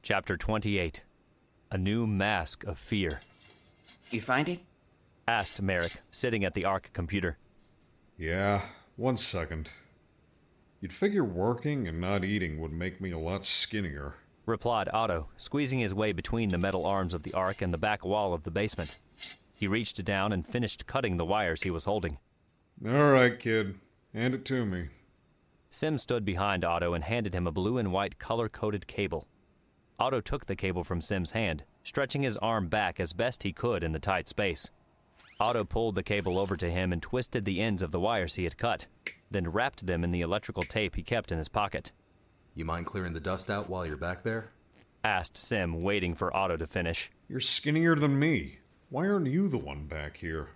Chapter 28. A New Mask of Fear. You find it? Asked Merek, sitting at the ARC computer. Yeah, 1 second. You'd figure working and not eating would make me a lot skinnier, replied Otto, squeezing his way between the metal arms of the ARC and the back wall of the basement. He reached down and finished cutting the wires he was holding. All right, kid. Hand it to me. Sem stood behind Otto and handed him a blue and white color-coded cable. Otto took the cable from Sem's hand, stretching his arm back as best he could in the tight space. Otto pulled the cable over to him and twisted the ends of the wires he had cut, then wrapped them in the electrical tape he kept in his pocket. You mind clearing the dust out while you're back there? Asked Sem, waiting for Otto to finish. You're skinnier than me. Why aren't you the one back here?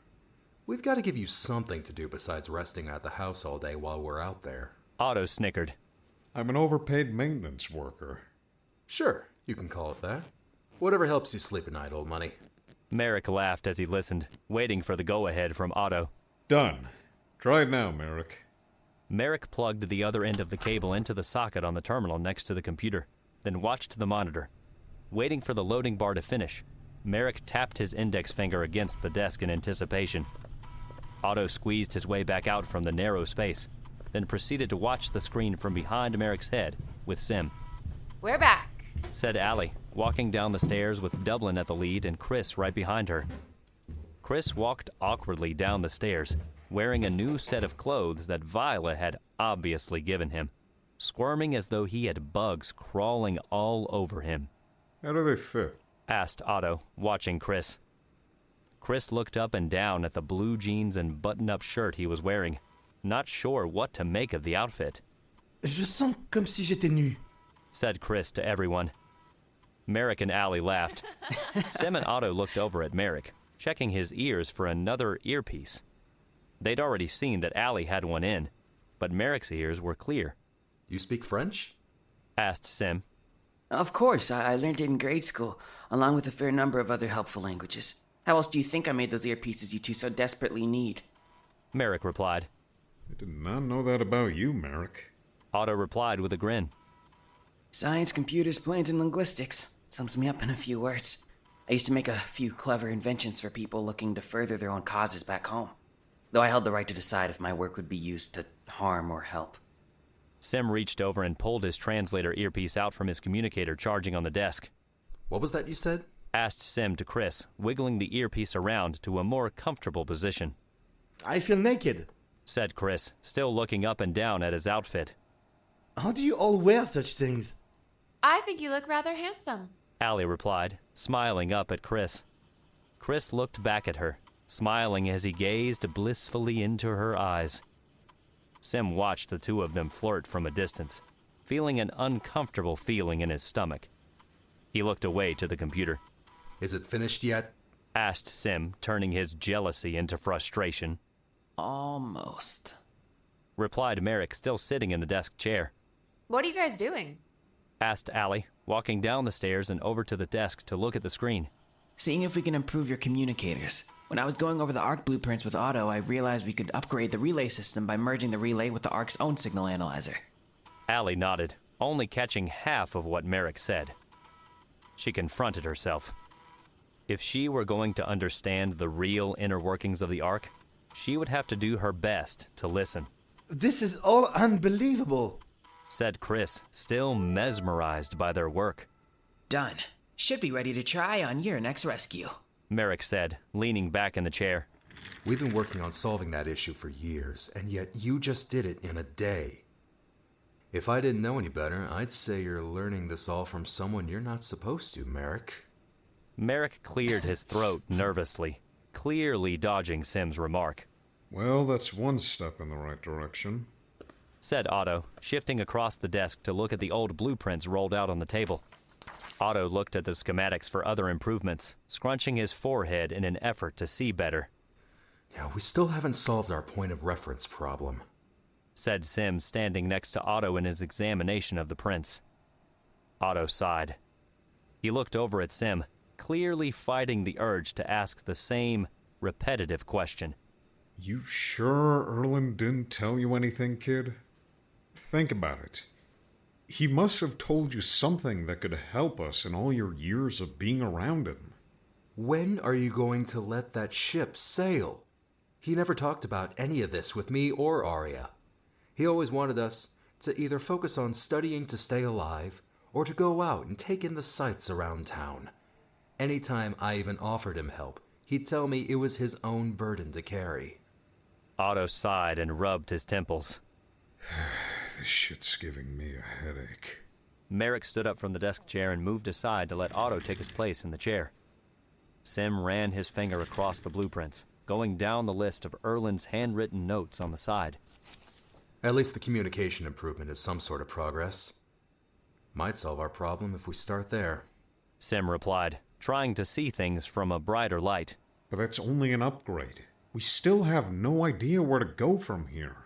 We've got to give you something to do besides resting at the house all day while we're out there. Otto snickered. I'm an overpaid maintenance worker. Sure, you can call it that. Whatever helps you sleep at night, old money. Merek laughed as he listened, waiting for the go-ahead from Otto. Done. Try it now, Merek. Merek plugged the other end of the cable into the socket on the terminal next to the computer, then watched the monitor. Waiting for the loading bar to finish, Merek tapped his index finger against the desk in anticipation. Otto squeezed his way back out from the narrow space, then proceeded to watch the screen from behind Merek's head with Sem. We're back, said Ally, walking down the stairs with Dublin at the lead and Chris right behind her. Chris walked awkwardly down the stairs, wearing a new set of clothes that Viola had obviously given him, squirming as though he had bugs crawling all over him. How do they fit? Asked Otto, watching Chris. Chris looked up and down at the blue jeans and button-up shirt he was wearing, not sure what to make of the outfit. Je sens comme si j'étais nu, said Chris to everyone. Merek and Ally laughed. Sem and Otto looked over at Merek, checking his ears for another earpiece. They'd already seen that Ally had one in, but Merek's ears were clear. You speak French? Asked Sem. Of course, I learned it in grade school, along with a fair number of other helpful languages. How else do you think I made those earpieces you two so desperately need? Merek replied. I did not know that about you, Merek. Otto replied with a grin. Science, computers, planes, and linguistics. Sums me up in a few words. I used to make a few clever inventions for people looking to further their own causes back home, though I held the right to decide if my work would be used to harm or help. Sem reached over and pulled his translator earpiece out from his communicator charging on the desk. What was that you said? Asked Sem to Chris, wiggling the earpiece around to a more comfortable position. I feel naked, said Chris, still looking up and down at his outfit. How do you all wear such things? I think you look rather handsome, Ally replied, smiling up at Chris. Chris looked back at her, smiling as he gazed blissfully into her eyes. Sem watched the two of them flirt from a distance, feeling an uncomfortable feeling in his stomach. He looked away to the computer. Is it finished yet? Asked Sem, turning his jealousy into frustration. Almost, replied Merek, still sitting in the desk chair. What are you guys doing? Asked Ally, walking down the stairs and over to the desk to look at the screen. seeing if we can improve your communicators. When I was going over the ARC blueprints with Otto, I realized we could upgrade the relay system by merging the relay with the ARC's own signal analyzer. Ally nodded, only catching half of what Merek said. She confronted herself. If she were going to understand the real inner workings of the ARC, she would have to do her best to listen. This is all unbelievable, said Chris, still mesmerized by their work. Done. Should be ready to try on your next rescue, Merek said, leaning back in the chair. We've been working on solving that issue for years, and yet you just did it in a day. If I didn't know any better, I'd say you're learning this all from someone you're not supposed to, Merek. Merek cleared his throat nervously, clearly dodging Sem's remark. Well, that's one step in the right direction, said Otto, shifting across the desk to look at the old blueprints rolled out on the table. Otto looked at the schematics for other improvements, scrunching his forehead in an effort to see better. Yeah, we still haven't solved our point of reference problem, said Sem, standing next to Otto in his examination of the prints. Otto sighed. He looked over at Sem, clearly fighting the urge to ask the same repetitive question. You sure Erland didn't tell you anything, kid? Think about it. He must have told you something that could help us in all your years of being around him. When are you going to let that ship sail? He never talked about any of this with me or Arya. He always wanted us to either focus on studying to stay alive or to go out and take in the sights around town. Anytime I even offered him help, he'd tell me it was his own burden to carry. Otto sighed and rubbed his temples. This shit's giving me a headache. Merek stood up from the desk chair and moved aside to let Otto take his place in the chair. Sem ran his finger across the blueprints, going down the list of Erland's handwritten notes on the side. At least the communication improvement is some sort of progress. Might solve our problem if we start there. Sem replied, trying to see things from a brighter light. But that's only an upgrade. We still have no idea where to go from here.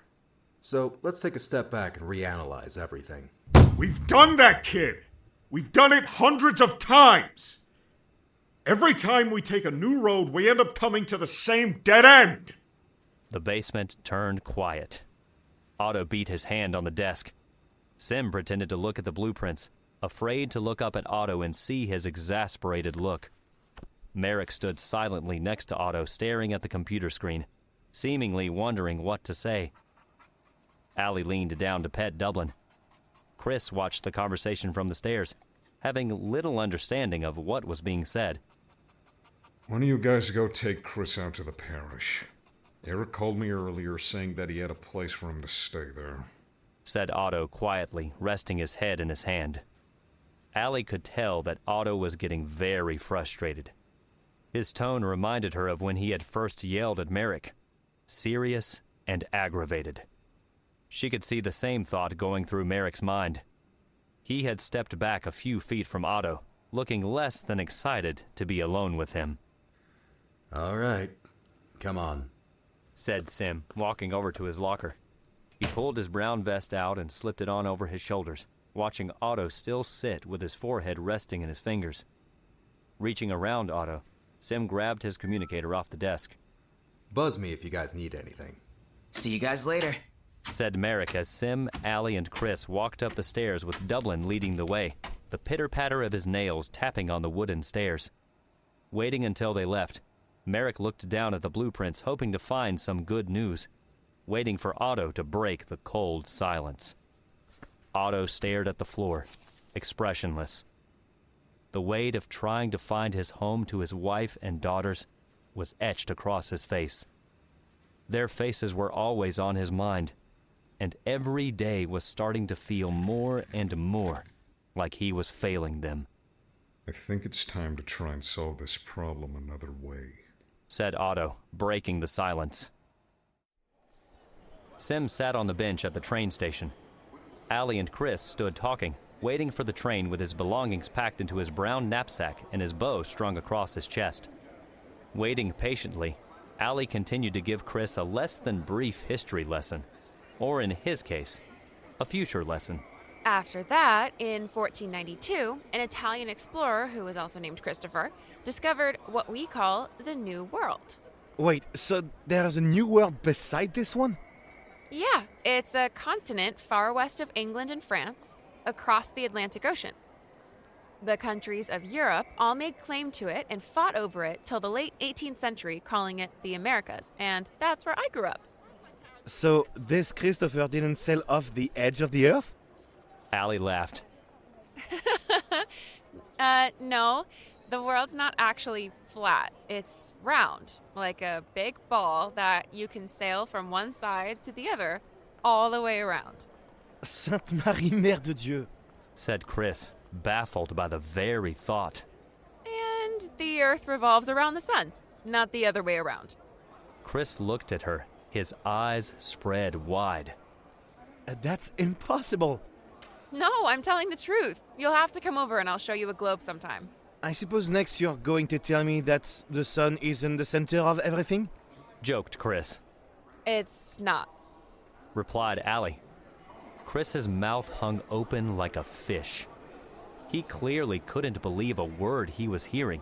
So let's take a step back and reanalyze everything. We've done that, kid! We've done it hundreds of times! Every time we take a new road, we end up coming to the same dead end! The basement turned quiet. Otto beat his hand on the desk. Sem pretended to look at the blueprints, afraid to look up at Otto and see his exasperated look. Merek stood silently next to Otto, staring at the computer screen, seemingly wondering what to say. Ally leaned down to pet Dublin. Chris watched the conversation from the stairs, having little understanding of what was being said. Why don't you guys go take Chris out to the parish? Erik called me earlier saying that he had a place for him to stay there, said Otto quietly, resting his head in his hand. Ally could tell that Otto was getting very frustrated. His tone reminded her of when he had first yelled at Merek, serious and aggravated. She could see the same thought going through Merek's mind. He had stepped back a few feet from Otto, looking less than excited to be alone with him. All right, come on, said Sem, walking over to his locker. He pulled his brown vest out and slipped it on over his shoulders, watching Otto still sit with his forehead resting in his fingers. Reaching around Otto, Sem grabbed his communicator off the desk. Buzz me if you guys need anything. See you guys later, said Merek as Sem, Ally, and Chris walked up the stairs with Dublin leading the way, the pitter-patter of his nails tapping on the wooden stairs. Waiting until they left, Merek looked down at the blueprints, hoping to find some good news, waiting for Otto to break the cold silence. Otto stared at the floor, expressionless. The weight of trying to find his home to his wife and daughters was etched across his face. Their faces were always on his mind, and every day was starting to feel more and more like he was failing them. I think it's time to try and solve this problem another way, said Otto, breaking the silence. Sem sat on the bench at the train station. Ally and Chris stood talking, waiting for the train with his belongings packed into his brown knapsack and his bow strung across his chest. Waiting patiently, Ally continued to give Chris a less than brief history lesson, or in his case, a future lesson. After that, in 1492, an Italian explorer who was also named Christopher discovered what we call the New World. Wait, so there's a new world beside this one? Yeah, it's a continent far west of England and France, across the Atlantic Ocean. The countries of Europe all made claim to it and fought over it till the late 18th century, calling it the Americas, and that's where I grew up. So this Christopher didn't sail off the edge of the earth? Ally laughed. No, the world's not actually flat. It's round, like a big ball that you can sail from one side to the other, all the way around. Sainte Marie, Mère de Dieu, said Chris, baffled by the very thought. And the Earth revolves around the sun, not the other way around. Chris looked at her, his eyes spread wide. That's impossible. No, I'm telling the truth. You'll have to come over and I'll show you a globe sometime. I suppose next you're going to tell me that the sun is in the center of everything? Joked Chris. It's not, replied Ally. Chris's mouth hung open like a fish. He clearly couldn't believe a word he was hearing,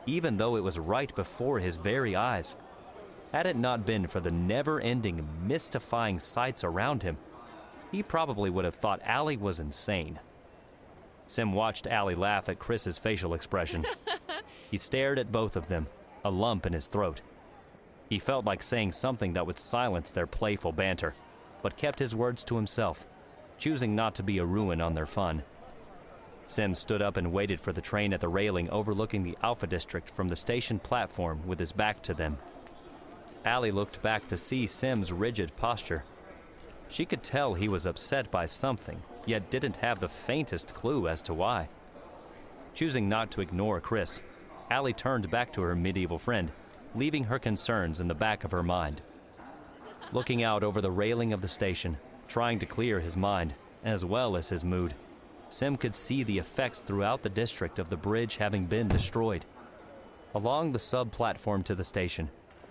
even though it was right before his very eyes. Had it not been for the never-ending, mystifying sights around him, he probably would have thought Ally was insane. Sem watched Ally laugh at Chris's facial expression. He stared at both of them, a lump in his throat. He felt like saying something that would silence their playful banter, but kept his words to himself, choosing not to be a ruin on their fun. Sem stood up and waited for the train at the railing overlooking the Alpha District from the station platform with his back to them. Ally looked back to see Sem's rigid posture. She could tell he was upset by something, yet didn't have the faintest clue as to why. Choosing not to ignore Chris, Ally turned back to her medieval friend, leaving her concerns in the back of her mind. Looking out over the railing of the station, trying to clear his mind, as well as his mood, Sem could see the effects throughout the district of the bridge having been destroyed. Along the sub-platform to the station,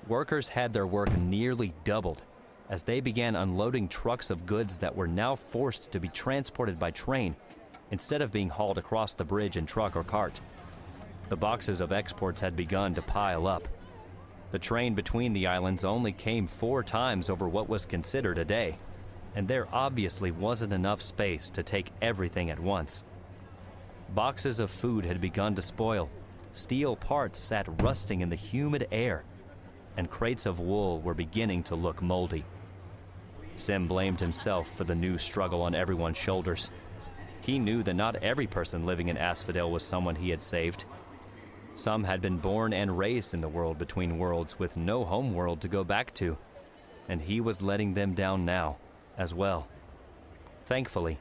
workers had their work nearly doubled as they began unloading trucks of goods that were now forced to be transported by train instead of being hauled across the bridge in truck or cart. The boxes of exports had begun to pile up. The train between the islands only came 4 times over what was considered a day, and there obviously wasn't enough space to take everything at once. Boxes of food had begun to spoil, steel parts sat rusting in the humid air, and crates of wool were beginning to look moldy. Sem blamed himself for the new struggle on everyone's shoulders. He knew that not every person living in Asphodel was someone he had saved. Some had been born and raised in the world between worlds with no home world to go back to, and he was letting them down now as well. Thankfully,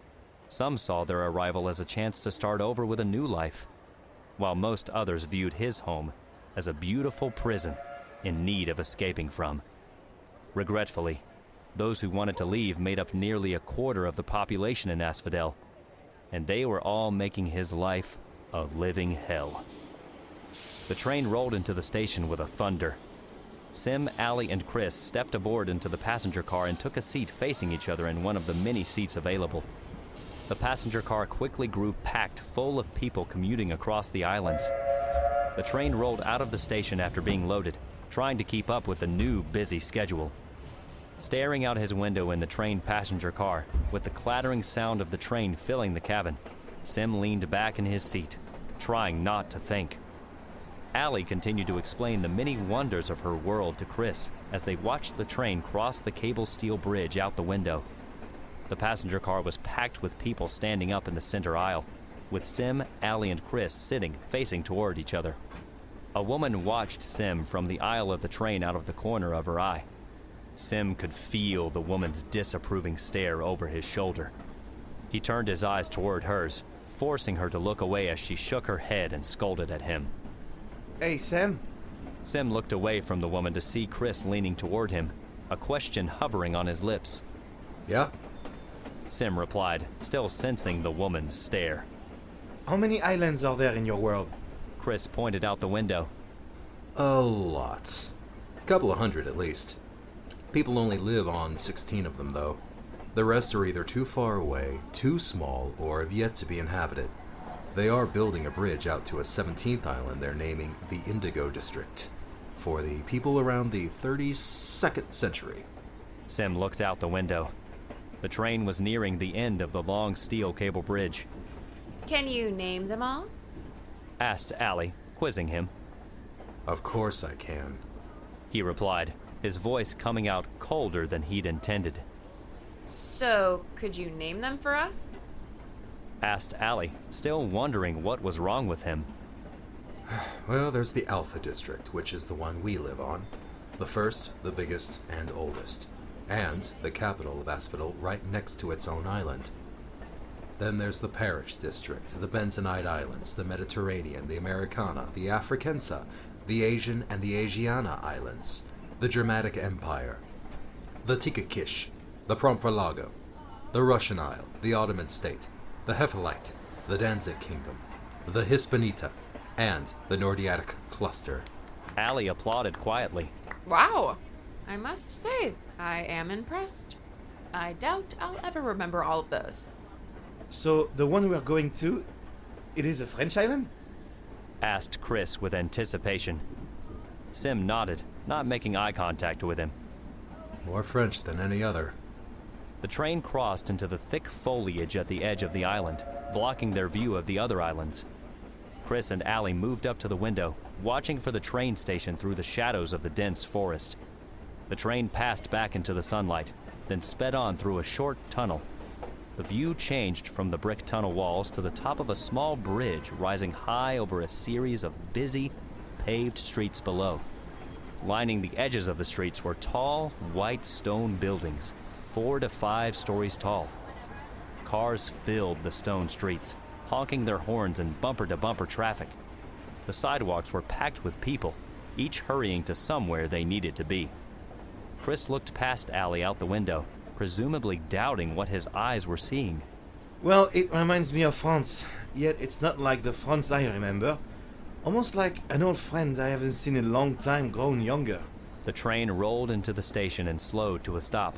some saw their arrival as a chance to start over with a new life, while most others viewed his home as a beautiful prison in need of escaping from. Regretfully, those who wanted to leave made up nearly a quarter of the population in Asphodel, and they were all making his life a living hell. The train rolled into the station with a thunder. Sem, Ally, and Chris stepped aboard into the passenger car and took a seat facing each other in one of the many seats available. The passenger car quickly grew packed full of people commuting across the islands. The train rolled out of the station after being loaded, trying to keep up with the new busy schedule. Staring out his window in the train passenger car, with the clattering sound of the train filling the cabin, Sem leaned back in his seat, trying not to think. Ally continued to explain the many wonders of her world to Chris as they watched the train cross the cable steel bridge out the window. The passenger car was packed with people standing up in the center aisle, with Sem, Ally, and Chris sitting facing toward each other. A woman watched Sem from the aisle of the train out of the corner of her eye. Sem could feel the woman's disapproving stare over his shoulder. He turned his eyes toward hers, forcing her to look away as she shook her head and scolded at him. Hey, Sem. Sem looked away from the woman to see Chris leaning toward him, a question hovering on his lips. Yeah? Sem replied, still sensing the woman's stare. How many islands are there in your world? Chris pointed out the window. A lot. Couple of hundred at least. People only live on 16 of them, though. The rest are either too far away, too small, or have yet to be inhabited. They are building a bridge out to a 17th island they're naming the Indigo District, for the people around the 32nd century. Sem looked out the window. The train was nearing the end of the long steel cable bridge. Can you name them all? Asked Ally, quizzing him. Of course I can. He replied, his voice coming out colder than he'd intended. So, could you name them for us? Asked Ally, still wondering what was wrong with him. Well, there's the Alpha District, which is the one we live on. The first, the biggest, and oldest. And the capital of Asphodel right next to its own island. Then there's the Parish District, the Benzonide Islands, the Mediterranean, the Americana, the Africansa, the Asian and the Asiana Islands, the Germanic Empire, the Tikakish, the Promperlago, the Russian Isle, the Ottoman State, the Ftpaddict, the Danzig Kingdom, the Hispanita, and the Nordiatic Cluster. Ally applauded quietly. Wow. I must say, I am impressed. I doubt I'll ever remember all of those. So, the one we are going to, it is a French island? Asked Chris with anticipation. Sem nodded, not making eye contact with him. More French than any other. The train crossed into the thick foliage at the edge of the island, blocking their view of the other islands. Chris and Ally moved up to the window, watching for the train station through the shadows of the dense forest. The train passed back into the sunlight, then sped on through a short tunnel. The view changed from the brick tunnel walls to the top of a small bridge rising high over a series of busy, paved streets below. Lining the edges of the streets were tall, white stone buildings, 4 to 5 stories tall. Cars filled the stone streets, honking their horns in bumper-to-bumper traffic. The sidewalks were packed with people, each hurrying to somewhere they needed to be. Chris looked past Ally out the window, presumably doubting what his eyes were seeing. Well, it reminds me of France, yet it's not like the France I remember. Almost like an old friend I haven't seen in a long time grown younger. The train rolled into the station and slowed to a stop.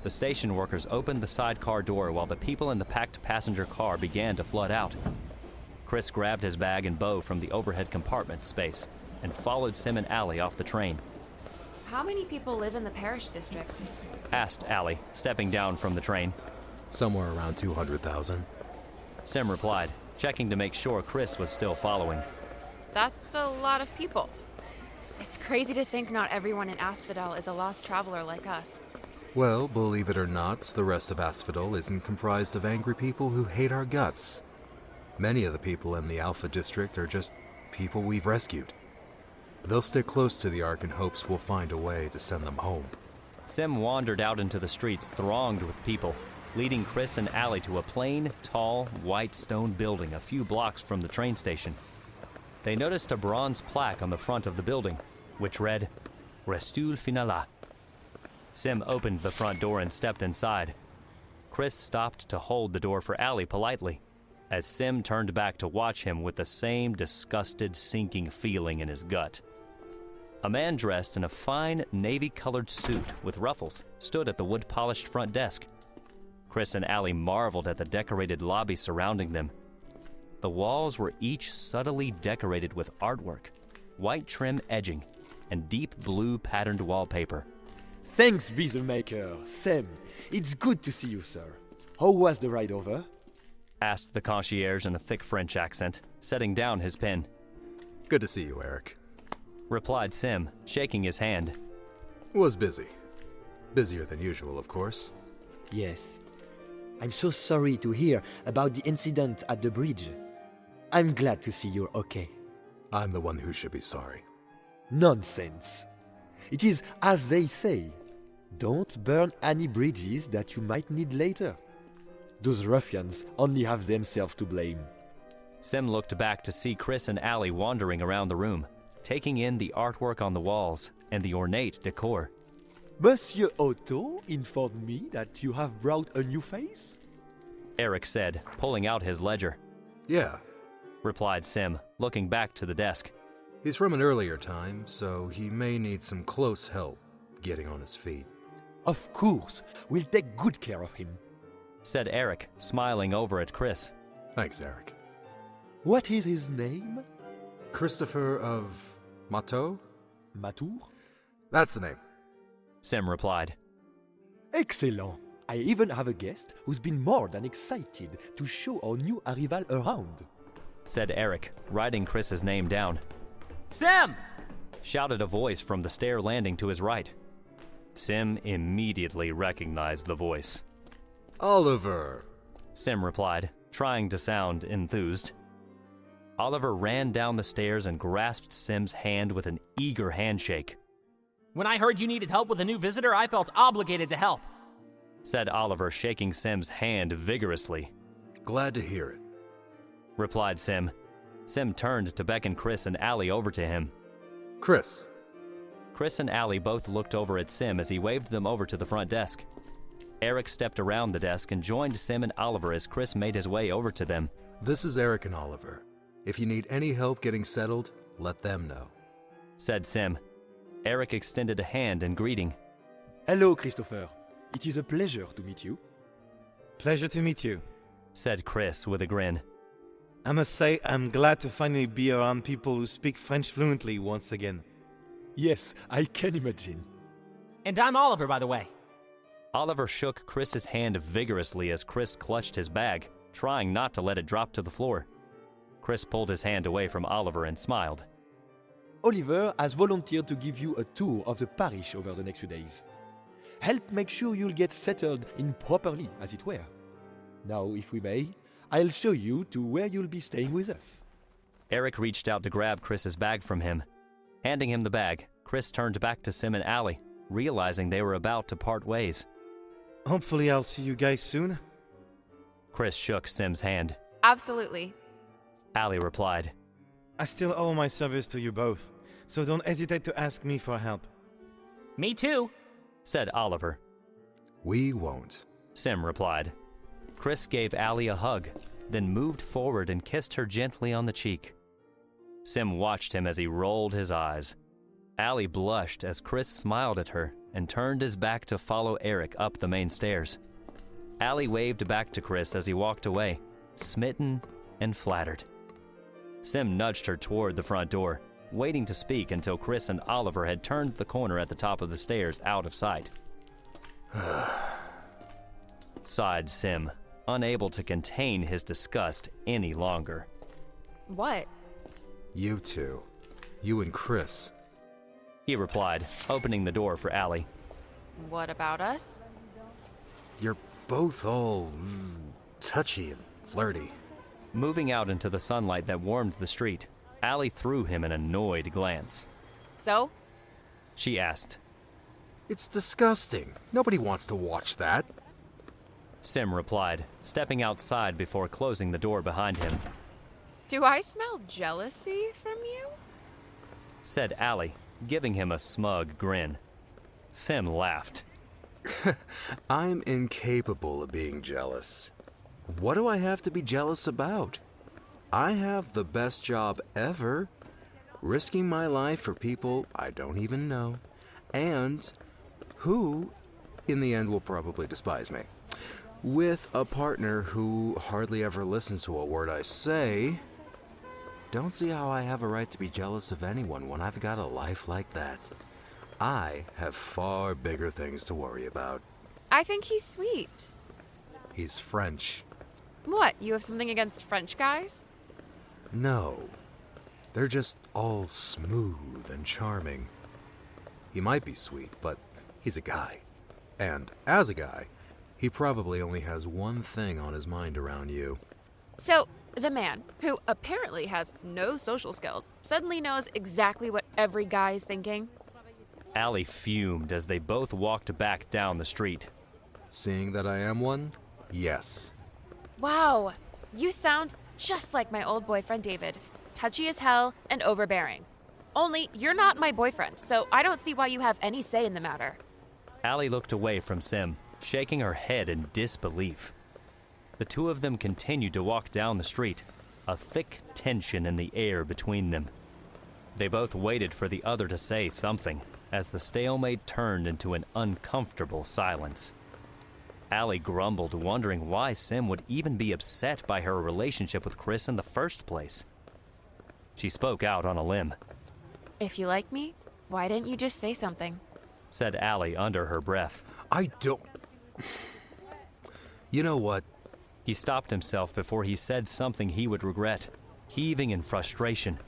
The station workers opened the sidecar door while the people in the packed passenger car began to flood out. Chris grabbed his bag and bow from the overhead compartment space and followed Sem and Ally off the train. How many people live in the Parish District? Asked Ally, stepping down from the train. Somewhere around 200,000. Sem replied, checking to make sure Chris was still following. That's a lot of people. It's crazy to think not everyone in Asphodel is a lost traveler like us. Well, believe it or not, the rest of Asphodel isn't comprised of angry people who hate our guts. Many of the people in the Alpha District are just people we've rescued. They'll stick close to the Ark in hopes we'll find a way to send them home. Sem wandered out into the streets thronged with people, leading Chris and Ally to a plain, tall, white stone building a few blocks from the train station. They noticed a bronze plaque on the front of the building, which read, Restul Finala. Sem opened the front door and stepped inside. Chris stopped to hold the door for Ally politely, as Sem turned back to watch him with the same disgusted, sinking feeling in his gut. A man dressed in a fine, navy-colored suit with ruffles stood at the wood-polished front desk. Chris and Ally marveled at the decorated lobby surrounding them. The walls were each subtly decorated with artwork, white trim edging, and deep blue patterned wallpaper. Thanks, be the maker. Sem, it's good to see you, sir. How was the ride over? Asked the concierge in a thick French accent, setting down his pen. Good to see you, Erik. Replied Sem, shaking his hand. Was busy. Busier than usual, of course. Yes. I'm so sorry to hear about the incident at the bridge. I'm glad to see you're okay. I'm the one who should be sorry. Nonsense. It is as they say. Don't burn any bridges that you might need later. Those ruffians only have themselves to blame. Sem looked back to see Chris and Ally wandering around the room, taking in the artwork on the walls and the ornate decor. Monsieur Otto informed me that you have brought a new face? Erik said, pulling out his ledger. Yeah, Replied Sem, looking back to the desk. he's from an earlier time, so he may need some close help getting on his feet. Of course, we'll take good care of him. Said Erik, smiling over at Chris. Thanks, Erik. What is his name? Christopher of Mato? Matour? That's the name. Sem replied. Excellent. I even have a guest who's been more than excited to show our new arrival around. Said Erik, writing Chris's name down. Sem! Shouted a voice from the stair landing to his right. Sem immediately recognized the voice. Oliver. Sem replied, trying to sound enthused. Oliver ran down the stairs and grasped Sem's hand with an eager handshake. When I heard you needed help with a new visitor, I felt obligated to help. Said Oliver, shaking Sem's hand vigorously. Glad to hear it. Replied Sem. Sem turned to beckon Chris and Ally over to him. Chris. Chris and Ally both looked over at Sem as he waved them over to the front desk. Erik stepped around the desk and joined Sem and Oliver as Chris made his way over to them. This is Erik and Oliver. If you need any help getting settled, let them know. Said Sem. Erik extended a hand in greeting. Hello, Christopher. It is a pleasure to meet you. Pleasure to meet you. Said Chris with a grin. I must say, I'm glad to finally be around people who speak French fluently once again. Yes, I can imagine. And I'm Oliver, by the way. Oliver shook Chris's hand vigorously as Chris clutched his bag, trying not to let it drop to the floor. Chris pulled his hand away from Oliver and smiled. Oliver has volunteered to give you a tour of the parish over the next few days. Help make sure you'll get settled in properly, as it were. Now, if we may, I'll show you to where you'll be staying with us. Erik reached out to grab Chris's bag from him. Handing him the bag, Chris turned back to Sem and Ally, realizing they were about to part ways. Hopefully I'll see you guys soon. Chris shook Sem's hand. Absolutely. Ally replied. I still owe my service to you both, so don't hesitate to ask me for help. Me too. Said Oliver. We won't. Sem replied. Chris gave Ally a hug, then moved forward and kissed her gently on the cheek. Sem watched him as he rolled his eyes. Ally blushed as Chris smiled at her and turned his back to follow Erik up the main stairs. Ally waved back to Chris as he walked away, smitten and flattered. Sem nudged her toward the front door, waiting to speak until Chris and Oliver had turned the corner at the top of the stairs out of sight. Sighed Sem, unable to contain his disgust any longer. What? You two. You and Chris. He replied, opening the door for Ally. What about us? You're both all touchy and flirty. Moving out into the sunlight that warmed the street, Ally threw him an annoyed glance. So? She asked. It's disgusting. Nobody wants to watch that. Sem replied, stepping outside before closing the door behind him. Do I smell jealousy from you? Said Ally, giving him a smug grin. Sem laughed. I'm incapable of being jealous. What do I have to be jealous about? I have the best job ever, risking my life for people I don't even know, and who, in the end, will probably despise me. With a partner who hardly ever listens to a word I say. Don't see how I have a right to be jealous of anyone when I've got a life like that. I have far bigger things to worry about. I think he's sweet. He's French. What, you have something against French guys? No. They're just all smooth and charming. He might be sweet, but he's a guy. And as a guy, he probably only has one thing on his mind around you. So, the man, who apparently has no social skills, suddenly knows exactly what every guy is thinking? Ally fumed as they both walked back down the street. Seeing that I am one? Yes. Wow, you sound just like my old boyfriend David. Touchy as hell and overbearing. Only, you're not my boyfriend, so I don't see why you have any say in the matter. Ally looked away from Sem, shaking her head in disbelief. The two of them continued to walk down the street, a thick tension in the air between them. They both waited for the other to say something, as the stalemate turned into an uncomfortable silence. Ally grumbled, wondering why Sem would even be upset by her relationship with Chris in the first place. She spoke out on a limb. If you like me, why didn't you just say something? Said Ally under her breath. I don't... You know what? He stopped himself before he said something he would regret, heaving in frustration.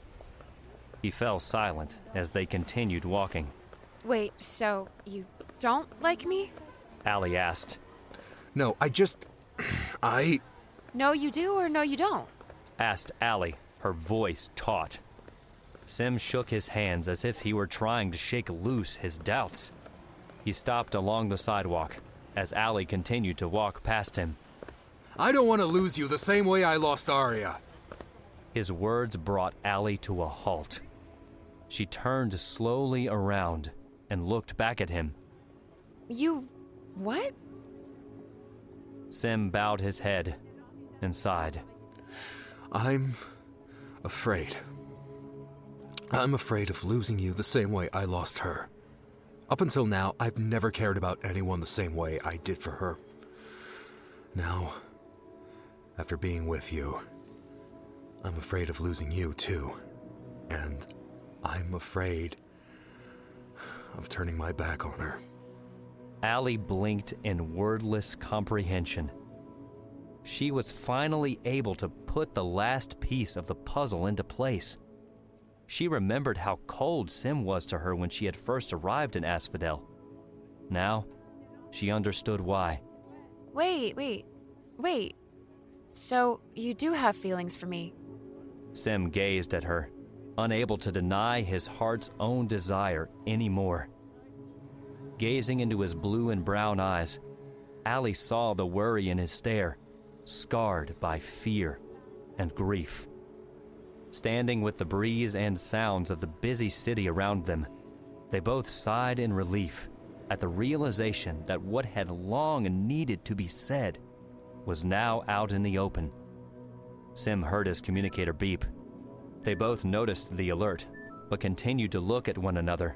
He fell silent as they continued walking. Wait, so you don't like me? Ally asked. No, I... No, you do, or no, you don't? Asked Ally, her voice taut. Sem shook his hands as if he were trying to shake loose his doubts. He stopped along the sidewalk as Ally continued to walk past him. I don't want to lose you the same way I lost Arya. His words brought Ally to a halt. She turned slowly around and looked back at him. You... what? Sem bowed his head and sighed. I'm afraid. I'm afraid of losing you the same way I lost her. Up until now, I've never cared about anyone the same way I did for her. Now, after being with you, I'm afraid of losing you too. And I'm afraid of turning my back on her. Ally blinked in wordless comprehension. She was finally able to put the last piece of the puzzle into place. She remembered how cold Sem was to her when she had first arrived in Asphodel. Now, she understood why. Wait. So, you do have feelings for me? Sem gazed at her, unable to deny his heart's own desire anymore. Gazing into his blue and brown eyes, Ally saw the worry in his stare, scarred by fear and grief. Standing with the breeze and sounds of the busy city around them, they both sighed in relief at the realization that what had long needed to be said was now out in the open. Sem heard his communicator beep. They both noticed the alert, but continued to look at one another,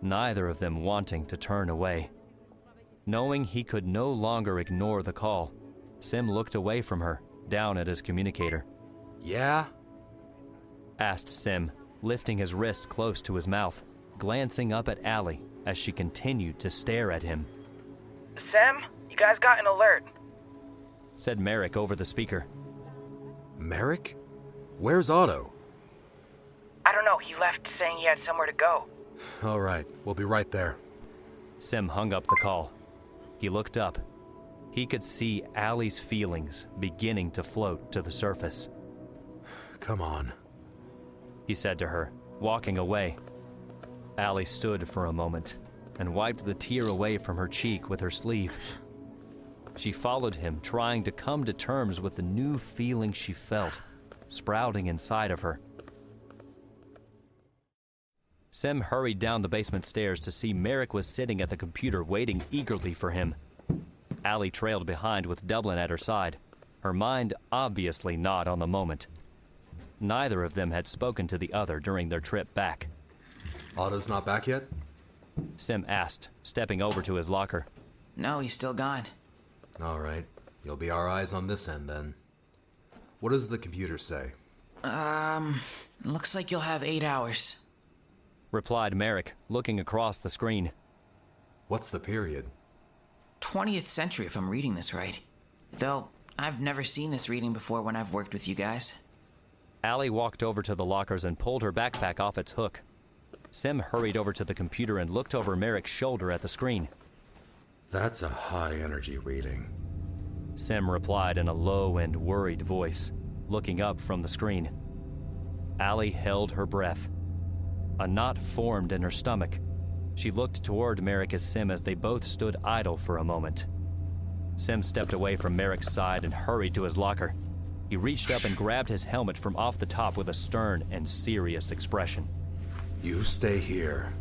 neither of them wanting to turn away. Knowing he could no longer ignore the call, Sem looked away from her, down at his communicator. Yeah? Asked Sem, lifting his wrist close to his mouth, glancing up at Ally as she continued to stare at him. Sem, you guys got an alert. Said Merek over the speaker. Merek? Where's Otto? I don't know, he left saying he had somewhere to go. All right, we'll be right there. Sem hung up the call. He looked up. He could see Ally's feelings beginning to float to the surface. Come on, he said to her, walking away. Ally stood for a moment and wiped the tear away from her cheek with her sleeve. She followed him, trying to come to terms with the new feeling she felt, sprouting inside of her. Sem hurried down the basement stairs to see Merek was sitting at the computer waiting eagerly for him. Ally trailed behind with Dublin at her side, her mind obviously not on the moment. Neither of them had spoken to the other during their trip back. Otto's not back yet? Sem asked, stepping over to his locker. No, he's still gone. All right, you'll be our eyes on this end then. What does the computer say? Looks like you'll have 8 hours. Replied Merek, looking across the screen. What's the period? 20th century, if I'm reading this right. Though, I've never seen this reading before when I've worked with you guys. Ally walked over to the lockers and pulled her backpack off its hook. Sem hurried over to the computer and looked over Merek's shoulder at the screen. That's a high-energy reading. Sem replied in a low and worried voice, looking up from the screen. Ally held her breath. A knot formed in her stomach. She looked toward Merek as they both stood idle for a moment. Sem stepped away from Merek's side and hurried to his locker. He reached up and grabbed his helmet from off the top with a stern and serious expression. You stay here,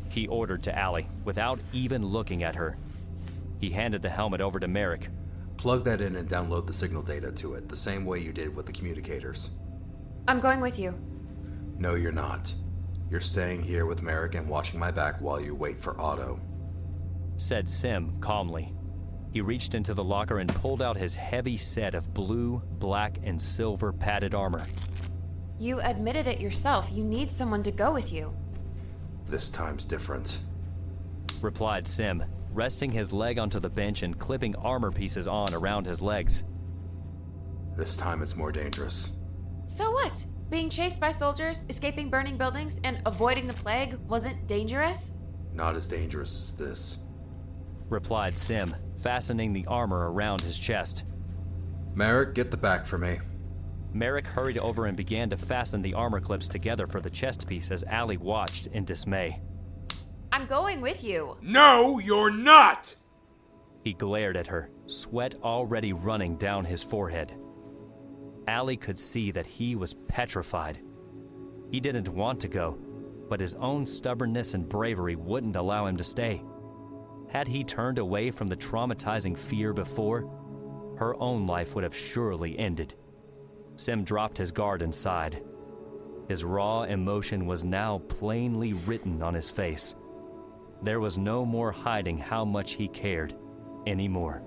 he ordered to Ally, without even looking at her. He handed the helmet over to Merek. Plug that in and download the signal data to it, the same way you did with the communicators. I'm going with you. No, you're not. You're staying here with Merek and watching my back while you wait for Otto, said Sem calmly. He reached into the locker and pulled out his heavy set of blue, black, and silver padded armor. You admitted it yourself. You need someone to go with you. This time's different, replied Sem, resting his leg onto the bench and clipping armor pieces on around his legs. This time it's more dangerous. So what? Being chased by soldiers, escaping burning buildings, and avoiding the plague wasn't dangerous? Not as dangerous as this, replied Sem, fastening the armor around his chest. Merek, get the back for me. Merek hurried over and began to fasten the armor clips together for the chest piece as Ally watched in dismay. I'm going with you. No, you're not! He glared at her, sweat already running down his forehead. Ally could see that he was petrified. He didn't want to go, but his own stubbornness and bravery wouldn't allow him to stay. Had he turned away from the traumatizing fear before, her own life would have surely ended. Sem dropped his guard and sighed. His raw emotion was now plainly written on his face. There was no more hiding how much he cared anymore.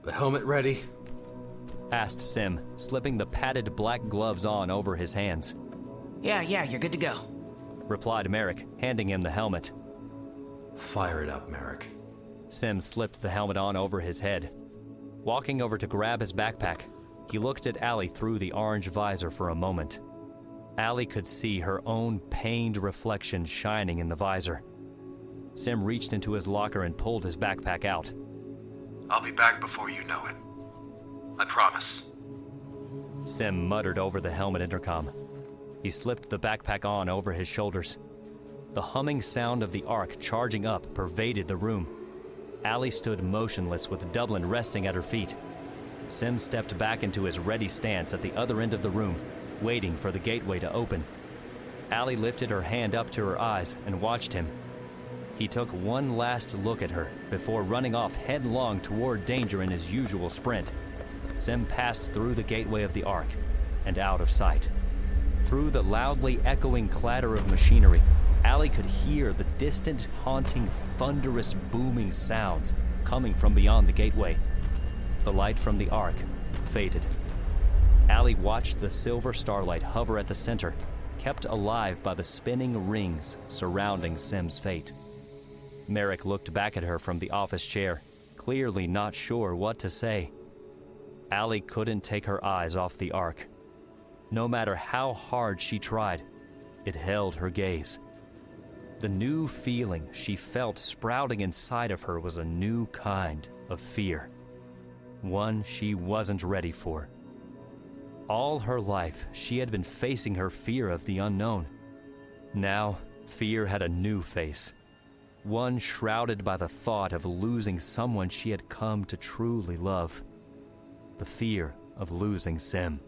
The helmet ready? Asked Sem, slipping the padded black gloves on over his hands. Yeah, you're good to go. Replied Merek, handing him the helmet. Fire it up, Merek. Sem slipped the helmet on over his head. Walking over to grab his backpack, he looked at Ally through the orange visor for a moment. Ally could see her own pained reflection shining in the visor. Sem reached into his locker and pulled his backpack out. I'll be back before you know it. I promise. Sem muttered over the helmet intercom. He slipped the backpack on over his shoulders. The humming sound of the arc charging up pervaded the room. Ally stood motionless with Dublin resting at her feet. Sem stepped back into his ready stance at the other end of the room, waiting for the gateway to open. Ally lifted her hand up to her eyes and watched him. He took one last look at her before running off headlong toward danger in his usual sprint. Sem passed through the gateway of the arc and out of sight. Through the loudly echoing clatter of machinery, Ally could hear the distant, haunting, thunderous, booming sounds coming from beyond the gateway. The light from the arc faded. Ally watched the silver starlight hover at the center, kept alive by the spinning rings surrounding Sem's fate. Merek looked back at her from the office chair, clearly not sure what to say. Ally couldn't take her eyes off the arc. No matter how hard she tried, it held her gaze. The new feeling she felt sprouting inside of her was a new kind of fear. One she wasn't ready for. All her life, she had been facing her fear of the unknown. Now, fear had a new face. One shrouded by the thought of losing someone she had come to truly love. The fear of losing Sem.